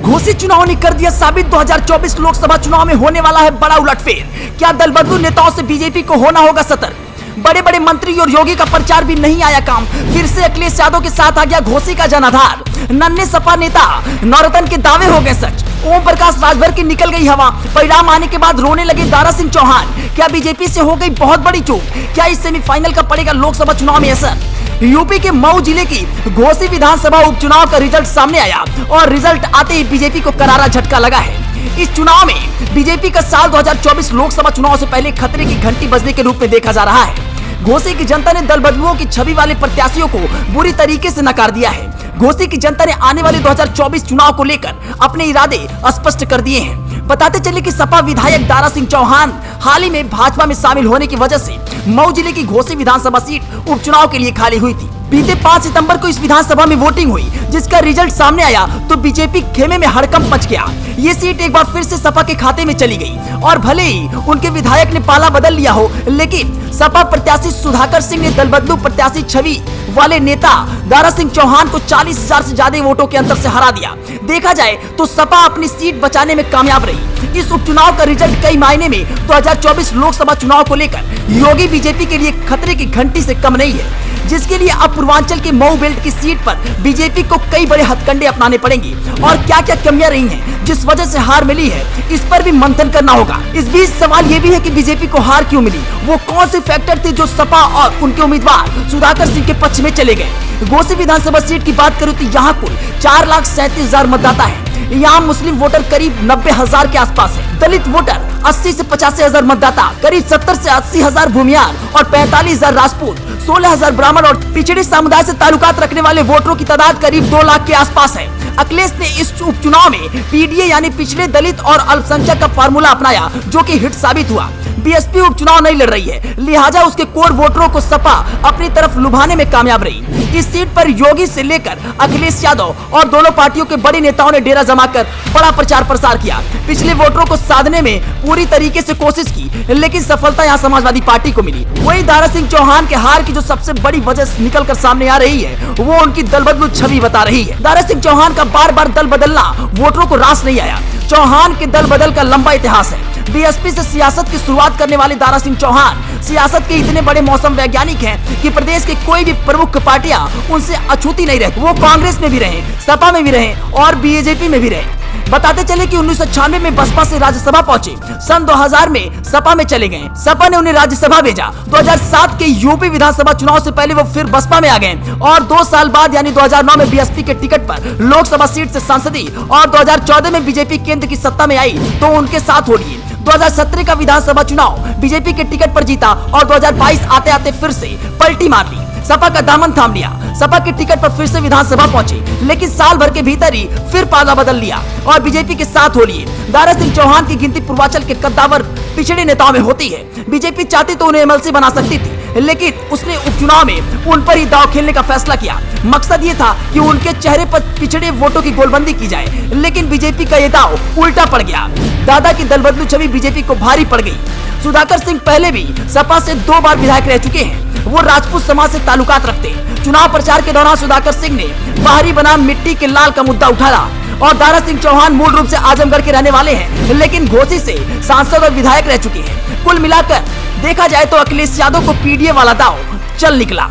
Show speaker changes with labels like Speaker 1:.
Speaker 1: घोषित चुनाव ने कर दिया साबित 2024 लोकसभा चुनाव में होने वाला है बड़ा उलटफेर। क्या दल बदलू नेताओं से बीजेपी को होना होगा सतर्क। बड़े बड़े मंत्री और योगी का प्रचार भी नहीं आया काम। फिर से अखिलेश यादव के साथ आ गया घोषी का जनाधार। नन्हे सपा नेता नौरतन के दावे हो गए सच। ओम प्रकाश राजभर की निकल गई हवा। परिणाम आने के बाद रोने लगे दारा सिंह चौहान। क्या बीजेपी से हो गई बहुत बड़ी चूक। क्या इस सेमीफाइनल का पड़ेगा लोकसभा चुनाव में असर। यूपी के मऊ जिले की घोसी विधानसभा उपचुनाव का रिजल्ट सामने आया और रिजल्ट आते ही बीजेपी को करारा झटका लगा है। इस चुनाव में बीजेपी का साल 2024 लोकसभा चुनाव से पहले खतरे की घंटी बजने के रूप में देखा जा रहा है। घोसी की जनता ने दल बदलुओं की छवि वाले प्रत्याशियों को बुरी तरीके से नकार दिया है। घोसी की जनता ने आने वाले 2024 चुनाव को लेकर अपने इरादे स्पष्ट कर दिए हैं। बताते चले कि सपा विधायक दारा सिंह चौहान हाल ही में भाजपा में शामिल होने की वजह से मऊ जिले की घोसी विधानसभा सीट उपचुनाव के लिए खाली हुई थी। बीते 5 सितंबर को इस विधानसभा में वोटिंग हुई, जिसका रिजल्ट सामने आया तो बीजेपी खेमे में हड़कंप मच गया। ये सीट एक बार फिर से सपा के खाते में चली गई और भले ही उनके विधायक ने पाला बदल लिया हो, लेकिन सपा प्रत्याशी सुधाकर सिंह ने दल बदलू प्रत्याशी छवि वाले नेता दारा सिंह चौहान को 40,000 से ज्यादा वोटों के अंतर से हरा दिया। देखा जाए तो सपा अपनी सीट बचाने में कामयाब रही। इस उपचुनाव का रिजल्ट कई मायने में 2024 लोकसभा चुनाव को लेकर योगी बीजेपी के लिए खतरे की घंटी से कम नहीं है, जिसके लिए अब पूर्वांचल के मऊ बेल्ट की सीट पर बीजेपी को कई बड़े हथकंडे अपनाने पड़ेंगे और क्या क्या कमियां रही हैं जिस वजह से हार मिली है, इस पर भी मंथन करना होगा। इस बीच सवाल ये भी है कि बीजेपी को हार क्यों मिली, वो कौन से फैक्टर थे जो सपा और उनके उम्मीदवार सुधाकर सिंह के पक्ष में चले गए। घोसी विधानसभा सीट की बात करूं तो यहाँ कुल 4,37,000 मतदाता है। यहाँ मुस्लिम वोटर करीब 90,000 के आसपास है। दलित वोटर 80 से 85,000 मतदाता, करीब 70 से 80,000 भूमियार और 45,000 राजपूत, 16,000 ब्राह्मण और पिछड़े समुदाय से ताल्लुकात रखने वाले वोटरों की तादाद करीब 2 लाख के आसपास है। अखिलेश ने इस उपचुनाव में पीडीए यानी पिछड़े दलित और अल्पसंख्यक का फार्मूला अपनाया, जो कि हिट साबित हुआ। बीएसपी उपचुनाव नहीं लड़ रही है, लिहाजा उसके कोर वोटरों को सपा अपनी तरफ लुभाने में कामयाब रही। इस सीट पर योगी से लेकर अखिलेश यादव और दोनों पार्टियों के बड़े नेताओं ने डेरा जमाकर बड़ा प्रचार प्रसार किया। पिछले वोटरों को साधने में पूरी तरीके से कोशिश की, लेकिन सफलता यहाँ समाजवादी पार्टी को मिली। वही दारा सिंह चौहान के हार की जो सबसे बड़ी वजह निकल कर सामने आ रही है, वो उनकी दल बदलू छवि बता रही है। दारा सिंह चौहान का बार बार दल बदलना वोटरों को रास नहीं आया। चौहान के दल बदल का लंबा इतिहास है। बीएसपी से सियासत की शुरुआत करने वाले दारा सिंह चौहान सियासत के इतने बड़े मौसम वैज्ञानिक हैं कि प्रदेश के कोई भी प्रमुख पार्टियां उनसे अछूती नहीं रहती। वो कांग्रेस में भी रहे, सपा में भी रहे और बीजेपी में भी रहे। बताते चले कि 1996 में बसपा से राज्यसभा पहुंचे, सन 2000 में सपा में चले गए। सपा ने उन्हें राज्यसभा भेजा। 2007 के यूपी विधानसभा चुनाव से पहले वो फिर बसपा में आ गए और 2 साल बाद यानी 2009 में बीएसपी के टिकट पर लोकसभा सीट से सांसदी और 2014 में बीजेपी केंद्र की सत्ता में आई तो उनके साथ हो लिए। 2017 का विधानसभा चुनाव बीजेपी के टिकट पर जीता और 2022 आते आते फिर से पलटी मार दी, सपा का दामन थाम लिया। सपा के टिकट पर फिर से विधानसभा पहुंचे, लेकिन साल भर के भीतर ही फिर पाला बदल लिया और बीजेपी के साथ हो लिए। दारा सिंह चौहान की गिनती पूर्वांचल के कद्दावर पिछड़े नेताओं में होती है। बीजेपी चाहती तो उन्हें एमएलसी बना सकती थी, लेकिन उसने उपचुनाव में उन पर ही दांव खेलने का फैसला किया। मकसद ये था कि उनके चेहरे पर पिछड़े वोटों की गोलबंदी की जाए, लेकिन बीजेपी का ये दांव उल्टा पड़ गया। दादा की दल बदलू छवि बीजेपी को भारी पड़ गई। सुधाकर सिंह पहले भी सपा से 2 बार विधायक रह चुके हैं। वो राजपूत समाज से ताल्लुकात रखते हैं। चुनाव प्रचार के दौरान सुधाकर सिंह ने बाहरी बनाम मिट्टी के लाल का मुद्दा उठाया और दारा सिंह चौहान मूल रूप से आजमगढ़ के रहने वाले हैं, लेकिन घोसी से सांसद और विधायक रह चुके हैं। कुल मिलाकर देखा जाए तो अखिलेश यादव को पीडीए वाला दांव चल निकला।